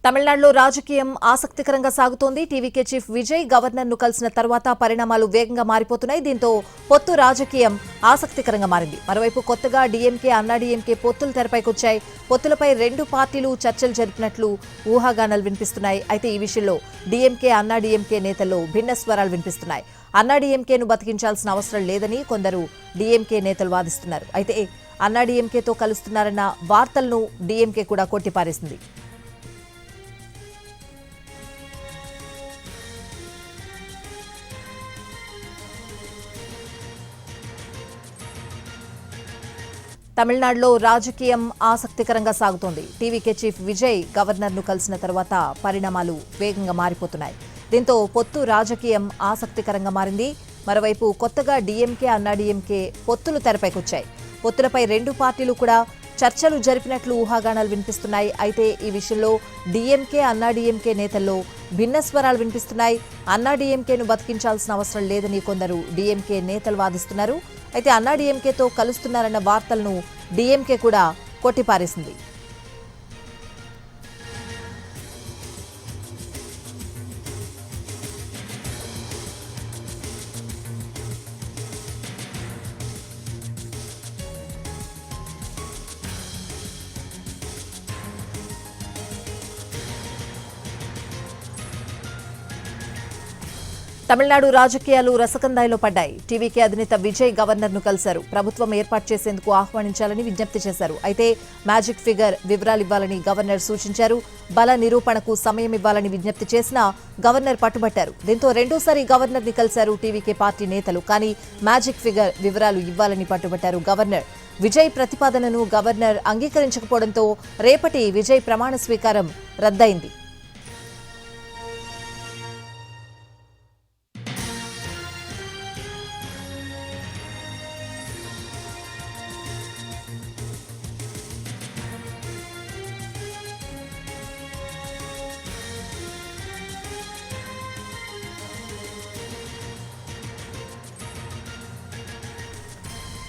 తమిళనాడులో రాజకీయం ఆసక్తికరంగా సాగుతోంది. టీవీకే చీఫ్ విజయ్ గవర్నర్ను కలిసిన తర్వాత పరిణామాలు వేగంగా మారిపోతున్నాయి. దీంతో పొత్తు రాజకీయం ఆసక్తికరంగా మారింది. మరోవైపు కొత్తగా డీఎంకే, అన్నాడీఎంకే పొత్తులు తెరపైకొచ్చాయి. పొత్తులపై రెండు పార్టీలు చర్చలు జరిపినట్లు ఊహాగానాలు వినిపిస్తున్నాయి. అయితే ఈ విషయంలో డీఎంకే, అన్నాడీఎంకే నేతల్లో భిన్న స్వరాలు వినిపిస్తున్నాయి. అన్నాడీఎంకేను బతికించాల్సిన అవసరం లేదని కొందరు డీఎంకే నేతలు వాదిస్తున్నారు. అయితే అన్నాడీఎంకేతో కలుస్తున్నారన్న వార్తలను డీఎంకే కూడా కొట్టిపారేసింది. తమిళనాడులో రాజకీయం ఆసక్తికరంగా సాగుతోంది. టీవీకే చీఫ్ విజయ్ గవర్నర్ను కలిసిన తర్వాత పరిణామాలు వేగంగా మారిపోతున్నాయి. దీంతో పొత్తు రాజకీయం ఆసక్తికరంగా మారింది. మరోవైపు కొత్తగా డీఎంకే, అన్నాడీఎంకే పొత్తులు తెరపైకొచ్చాయి. పొత్తులపై రెండు పార్టీలు కూడా చర్చలు జరిపినట్లు ఊహాగానాలు వినిపిస్తున్నాయి. అయితే ఈ విషయంలో డీఎంకే, అన్నాడీఎంకే నేతల్లో భిన్న స్వరాలు వినిపిస్తున్నాయి. అన్నాడీఎంకేను బతికించాల్సిన అవసరం లేదని కొందరు డీఎంకే నేతలు వాదిస్తున్నారు. అయితే అన్నాడీఎంకేతో కలుస్తున్నారన్న వార్తలను డీఎంకే కూడా కొట్టిపారేసింది. తమిళనాడు రాజకీయాలు రసకందాయిలో పడ్డాయి. టీవీకే అధినేత విజయ్ గవర్నర్ను కలిశారు. ప్రభుత్వం ఏర్పాటు చేసేందుకు ఆహ్వానించాలని విజ్ఞప్తి చేశారు. అయితే మ్యాజిక్ ఫిగర్ వివరాలివ్వాలని గవర్నర్ సూచించారు. బల నిరూపణకు సమయం ఇవ్వాలని విజ్ఞప్తి చేసినా గవర్నర్ పట్టుబట్టారు. దీంతో రెండోసారి గవర్నర్ని కలిశారు టీవీకే పార్టీ నేతలు. కానీ మ్యాజిక్ ఫిగర్ వివరాలు ఇవ్వాలని పట్టుబట్టారు గవర్నర్. విజయ్ ప్రతిపాదనను గవర్నర్ అంగీకరించకపోవడంతో రేపటి విజయ్ ప్రమాణ స్వీకారం రద్దయింది.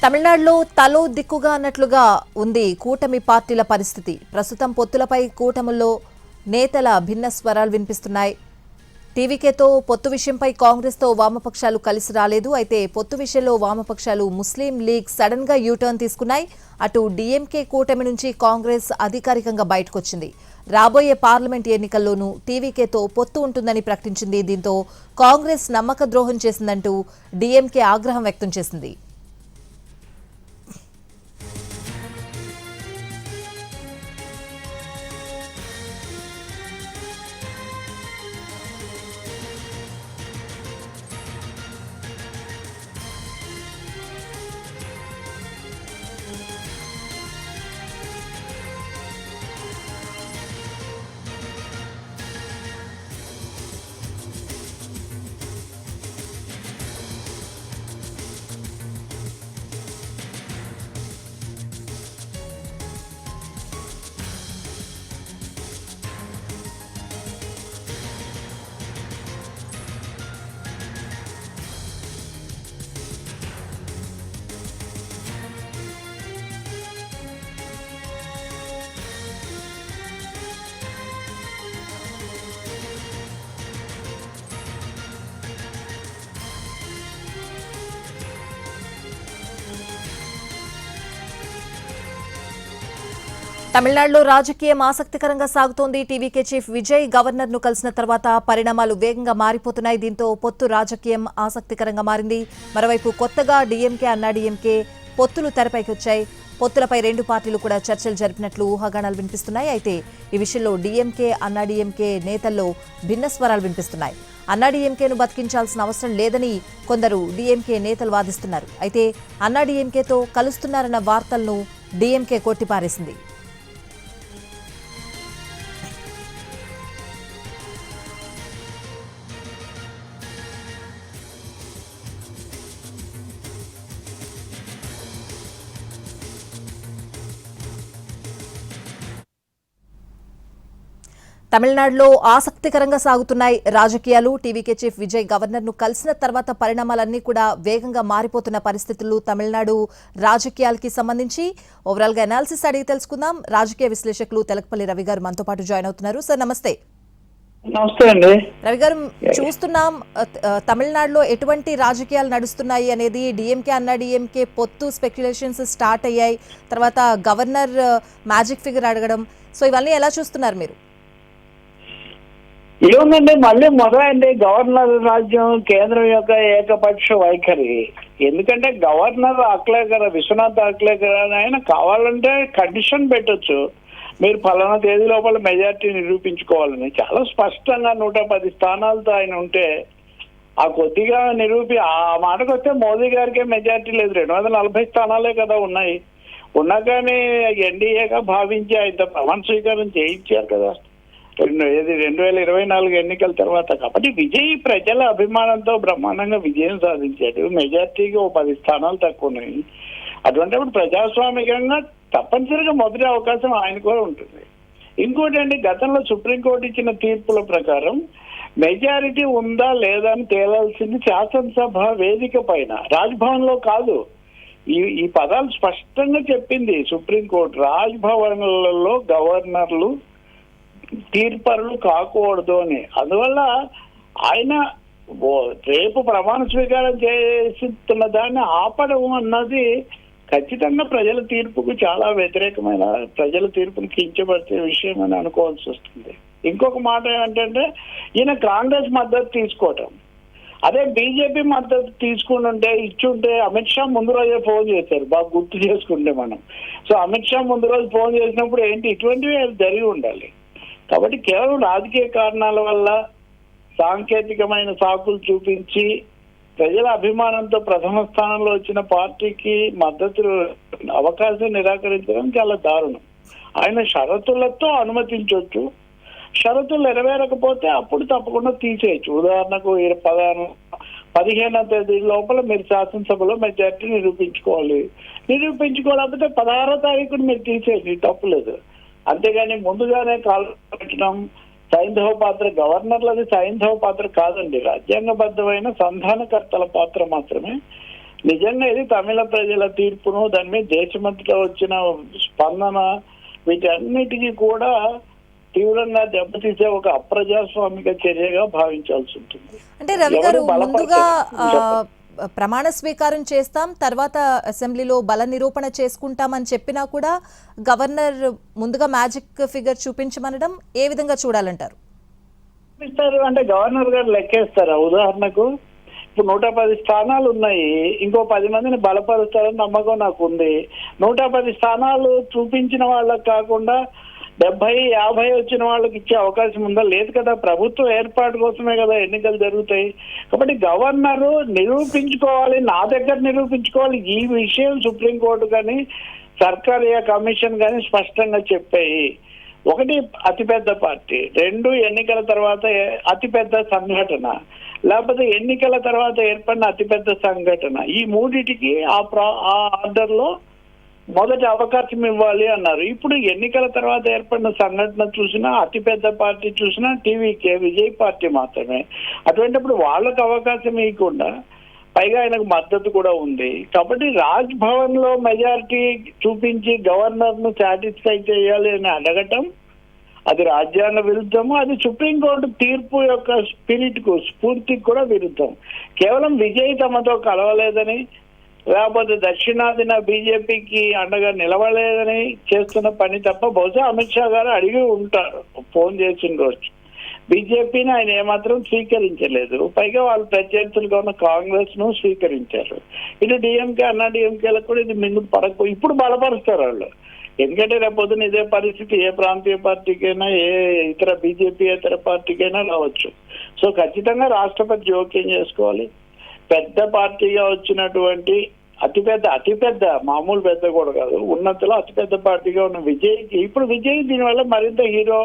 తమిళనాడులో తలో దిక్కుగా అన్నట్లుగా ఉంది కూటమి పార్టీల పరిస్థితి. ప్రస్తుతం పొత్తులపై కూటముల్లో నేతల భిన్న స్వరాలు వినిపిస్తున్నాయి. టీవీకేతో పొత్తు విషయంపై కాంగ్రెస్తో వామపక్షాలు కలిసి రాలేదు. అయితే పొత్తు విషయంలో వామపక్షాలు ముస్లిం లీగ్ సడన్ గా యూటర్న్ తీసుకున్నాయి. అటు డీఎంకే కూటమి నుంచి కాంగ్రెస్ అధికారికంగా బయటకొచ్చింది. రాబోయే పార్లమెంట్ ఎన్నికల్లోనూ టీవీకేతో పొత్తు ఉంటుందని ప్రకటించింది. దీంతో కాంగ్రెస్ నమ్మక ద్రోహం చేసిందంటూ డీఎంకే ఆగ్రహం వ్యక్తం చేసింది. తమిళనాడులో రాజకీయం ఆసక్తికరంగా సాగుతోంది. టీవీకే చీఫ్ విజయ్ గవర్నర్ను కలిసిన తర్వాత పరిణామాలు వేగంగా మారిపోతున్నాయి. దీంతో పొత్తు రాజకీయం ఆసక్తికరంగా మారింది. మరోవైపు కొత్తగా డీఎంకే, అన్నాడీఎంకే పొత్తులు తెరపైకి వచ్చాయి. పొత్తులపై రెండు పార్టీలు కూడా చర్చలు జరిపినట్లు ఊహాగానాలు వినిపిస్తున్నాయి. అయితే ఈ విషయంలో డీఎంకే, అన్నాడీఎంకే నేతల్లో భిన్న స్వరాలు వినిపిస్తున్నాయి. అన్నాడీఎంకేను బతికించాల్సిన అవసరం లేదని కొందరు డీఎంకే నేతలు వాదిస్తున్నారు. అయితే అన్నాడీఎంకేతో కలుస్తున్నారన్న వార్తలను డీఎంకే కొట్టిపారేసింది. తమిళనాడులో ఆసక్తికరంగా సాగుతున్నాయి రాజకీయాలు. టీవీకే చీఫ్ విజయ్ గవర్నర్ను కలిసిన తర్వాత పరిణామాలన్నీ కూడా వేగంగా మారిపోతున్న పరిస్థితులు తమిళనాడు రాజకీయాలకి సంబంధించి ఓవరాల్ గా అనాలిసిస్ అడిగి తెలుసుకుందాం. రాజకీయ విశ్లేషకులు తెలకపల్లి రవి గారు మనతో పాటు జాయిన్ అవుతున్నారు. సార్ నమస్తే. నమస్తే అండి రవి గారు, చూస్తున్నాం తమిళనాడులో ఎటువంటి రాజకీయాలు నడుస్తున్నాయి అనేది. డిఎంకే అన్న డిఎంకే పొత్తు స్పెక్యులేషన్స్ స్టార్ట్ అయ్యాయి. తర్వాత గవర్నర్ మ్యాజిక్ ఫిగర్ అడగడం. సో ఇవన్నీ ఎలా చూస్తున్నారు మీరు? ఏముందండి, మళ్ళీ మొదలైంది గవర్నర్ రాజ్యం, కేంద్రం యొక్క ఏకపక్ష వైఖరి. ఎందుకంటే గవర్నర్ అక్లేకర్, విశ్వనాథ్ అక్లేకర్ ఆయన కావాలంటే కండిషన్ పెట్టొచ్చు, మీరు ఫలానా తేదీ లోపల మెజార్టీ నిరూపించుకోవాలని. చాలా స్పష్టంగా 110 స్థానాలతో ఆయన ఉంటే ఆ కొద్దిగా ఆ మాటకు వస్తే మోదీ గారికే మెజార్టీ లేదు. 240 స్థానాలే కదా ఉన్నాయి. ఉన్నా కానీ ఎన్డీఏగా భావించి ఆయన ప్రమాణ స్వీకారం చేయించారు కదా 2024 ఎన్నికల తర్వాత. కాబట్టి విజయ్ ప్రజల అభిమానంతో బ్రహ్మాండంగా విజయం సాధించాడు. మెజార్టీకి 10 స్థానాలు తక్కువ ఉన్నాయి. అటువంటిప్పుడు ప్రజాస్వామికంగా తప్పనిసరిగా మొదటి అవకాశం ఆయన కూడా ఉంటుంది. ఇంకోటి అండి, గతంలో సుప్రీంకోర్టు ఇచ్చిన తీర్పుల ప్రకారం మెజారిటీ ఉందా లేదా అని తేలాల్సింది శాసనసభ వేదిక పైన, రాజ్భవన్ లో కాదు. ఈ పదాలు స్పష్టంగా చెప్పింది సుప్రీంకోర్టు. రాజ్భవన్లలో గవర్నర్లు తీర్పరులు కాకూడదు అని. అందువల్ల ఆయన రేపు ప్రమాణ స్వీకారం చేస్తున్న దాన్ని ఆపడం అన్నది ఖచ్చితంగా ప్రజల తీర్పుకు చాలా వ్యతిరేకమైన, ప్రజల తీర్పును కించబడితే విషయం అని అనుకోవాల్సి వస్తుంది. ఇంకొక మాట ఏంటంటే, ఈయన కాంగ్రెస్ మద్దతు తీసుకోవటం, అదే బీజేపీ మద్దతు తీసుకుంటుంటే ఇచ్చుంటే అమిత్ షా ముందు రోజే ఫోన్ చేశారు, బాగా గుర్తు చేసుకుంటే మనం. సో అమిత్ షా ముందు రోజు ఫోన్ చేసినప్పుడు ఏంటి, ఇటువంటివి జరిగి ఉండాలి. కాబట్టి కేవలం రాజకీయ కారణాల వల్ల సాంకేతికమైన సాకులు చూపించి ప్రజల అభిమానంతో ప్రథమ స్థానంలో వచ్చిన పార్టీకి మద్దతు అవకాశం నిరాకరించడం చాలా దారుణం. ఆయన షరతులతో అనుమతించవచ్చు, షరతులు నెరవేరకపోతే అప్పుడు తప్పకుండా తీసేయచ్చు. ఉదాహరణకు 15వ తేదీ లోపల మీరు శాసనసభలో మెజార్టీ నిరూపించుకోలేకపోతే 16వ తారీఖున మీరు తీసేయండి, తప్పులేదు. అంతేగాని ముందుగానే కాలు పెట్టడం సైంధవ పాత్ర, గవర్నర్లది సైంధవ పాత్ర కాదండి, రాజ్యాంగబద్ధమైన సంధానకర్తల పాత్ర మాత్రమే. నిజంగా ఇది తమిళ ప్రజల తీర్పును, దాని మీద దేశమంతటా వచ్చిన స్పందన, వీటన్నిటికీ కూడా తీవ్రంగా దెబ్బతీసే ఒక అప్రజాస్వామిక చర్యగా భావించాల్సి ఉంటుంది. అంటే రవి గారు, ముందుగా ప్రమాణ స్వీకారం చేస్తాం, తర్వాత అసెంబ్లీలో బల నిరూపణ చేసుకుంటామని చెప్పినా కూడా గవర్నర్ ముందుగా మ్యాజిక్ ఫిగర్ చూపించమనడం ఏ విధంగా చూడాలంటారు? అంటే గవర్నర్ గారు లెక్కేస్తారా? ఉదాహరణకు ఇప్పుడు 110 స్థానాలు ఉన్నాయి, ఇంకో 10 మందిని బలపరుస్తారని నమ్మకం నాకు ఉంది. 110 స్థానాలు చూపించిన వాళ్ళకి కాకుండా 70-50 వచ్చిన వాళ్ళకి ఇచ్చే అవకాశం ఉందా? లేదు కదా. ప్రభుత్వ ఏర్పాటు కోసమే కదా ఎన్నికలు జరుగుతాయి. కాబట్టి గవర్నర్ నిరూపించుకోవాలి, నా దగ్గర నిరూపించుకోవాలి. ఈ విషయం సుప్రీంకోర్టు కానీ సర్కారీ కమిషన్ కానీ స్పష్టంగా చెప్పాయి. ఒకటి, అతిపెద్ద పార్టీ; 2, ఎన్నికల తర్వాత అతిపెద్ద సంఘటన, లేకపోతే ఎన్నికల తర్వాత ఏర్పడిన అతిపెద్ద సంఘటన. ఈ మూడిటికి ఆ ఆర్డర్ లో మొదటి అవకాశం ఇవ్వాలి అన్నారు. ఇప్పుడు ఎన్నికల తర్వాత ఏర్పడిన సంఘటన చూసినా, అతిపెద్ద పార్టీ చూసినా టీవీకే విజయ్ పార్టీ మాత్రమే. అటువంటిప్పుడు వాళ్ళకు అవకాశం ఇవ్వకుండా, పైగా ఆయనకు మద్దతు కూడా ఉంది. కాబట్టి రాజ్ భవన్ లో మెజారిటీ చూపించి గవర్నర్ ను సాటిస్ఫై చేయాలి అని అడగటం అది రాజ్యాంగ విరుద్ధము, అది సుప్రీంకోర్టు తీర్పు యొక్క స్ఫూర్తికి కూడా విరుద్ధం. కేవలం విజయ్ తమతో కలవలేదని, లేకపోతే దక్షిణాదిన బీజేపీకి అండగా నిలవలేదని చేస్తున్న పని తప్ప, బహుశా అమిత్ షా గారు అడిగి ఉంటారు ఫోన్ చేసిన రోజు. బీజేపీని ఆయన ఏమాత్రం స్వీకరించలేదు. పైగా వాళ్ళు ప్రత్యర్థులుగా ఉన్న కాంగ్రెస్ ను స్వీకరించారు. ఇటు డిఎంకే అన్నా డిఎంకేలకు కూడా ఇది ఇప్పుడు బలపరుస్తారు వాళ్ళు. ఎందుకంటే రేపొద్దున ఇదే పరిస్థితి ఏ ప్రాంతీయ పార్టీకైనా, ఏ ఇతర బీజేపీ ఇతర పార్టీకైనా రావచ్చు. సో ఖచ్చితంగా రాష్ట్రపతి జోక్యం చేసుకోవాలి. పెద్ద పార్టీగా వచ్చినటువంటి అతిపెద్ద మామూలు పెద్ద కూడా కాదు, ఉన్నతలో అతిపెద్ద పార్టీగా ఉన్న విజయ్కి, ఇప్పుడు విజయ్ దీనివల్ల మరింత హీరో.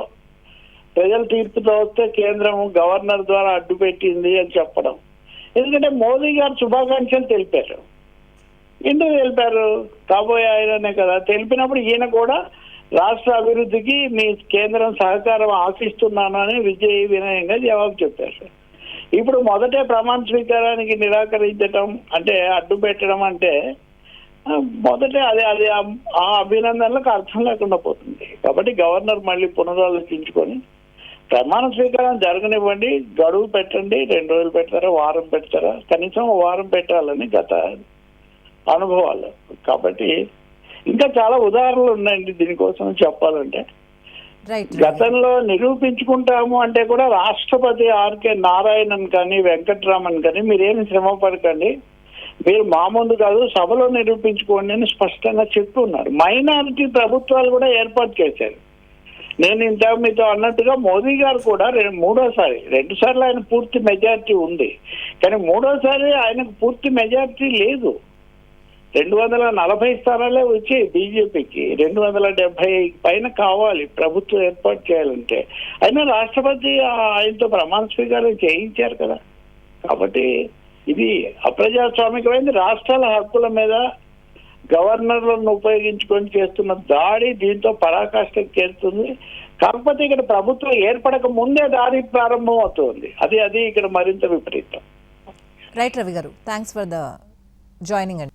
ప్రజల తీర్పుతో వస్తే కేంద్రం గవర్నర్ ద్వారా అడ్డు పెట్టింది అని చెప్పడం. ఎందుకంటే మోదీ గారు శుభాకాంక్షలు తెలిపారు. ఎందుకు తెలిపారు? కాబోయే ఆయననే కదా. తెలిపినప్పుడు ఈయన కూడా రాష్ట్ర అభివృద్ధికి మీ కేంద్రం సహకారం ఆశిస్తున్నాను అని విజయ్ వినయంగా జవాబు చెప్పారు. ఇప్పుడు మొదటే ప్రమాణ స్వీకారానికి నిరాకరించడం అంటే అడ్డు పెట్టడం అంటే మొదటే అది ఆ అభినందనలకు అర్థం లేకుండా పోతుంది. కాబట్టి గవర్నర్ మళ్ళీ పునరాలోచించుకొని ప్రమాణ స్వీకారం జరగనివ్వండి, గడువు పెట్టండి, 2 రోజులు పెడతారా, వారం పెడతారా, కనీసం వారం పెట్టాలని గత అనుభవాలు. కాబట్టి ఇంకా చాలా ఉదాహరణలు ఉన్నాయండి దీనికోసం చెప్పాలంటే. గతంలో నిరూపించుకుంటాము అంటే కూడా రాష్ట్రపతి ఆర్కే నారాయణన్ కానీ వెంకట్రామన్ కానీ మీరేమి శ్రమ పడకండి, మీరు మా ముందు కాదు సభలో నిరూపించుకోండి అని స్పష్టంగా చెప్తున్నారు. మైనారిటీ ప్రభుత్వాలు కూడా ఏర్పాటు చేశారు. నేను ఇంత మీతో అన్నట్టుగా మోదీ గారు కూడా మూడోసారి, 2 సార్లు ఆయన పూర్తి మెజారిటీ ఉంది, కానీ మూడోసారి ఆయనకు పూర్తి మెజారిటీ లేదు. 240 స్థానాలే వచ్చాయి బీజేపీకి, 270 పైన కావాలి ప్రభుత్వం ఏర్పాటు చేయాలంటే. అయినా రాష్ట్రపతి ఆయనతో ప్రమాణ స్వీకారం చేయించారు కదా. కాబట్టి ఇది అప్రజాస్వామికమైంది. రాష్ట్రాల హక్కుల మీద గవర్నర్లను ఉపయోగించుకొని చేస్తున్న దాడి దీంతో పరాకాష్ఠకు చేరుతుంది. కాకపోతే ఇక్కడ ప్రభుత్వం ఏర్పడక ముందే దాడి ప్రారంభం అవుతుంది. అది ఇక్కడ మరింత విపరీతం. రైట్ రవి గారు, థ్యాంక్స్ ఫర్ ద జాయినింగ్ అండి.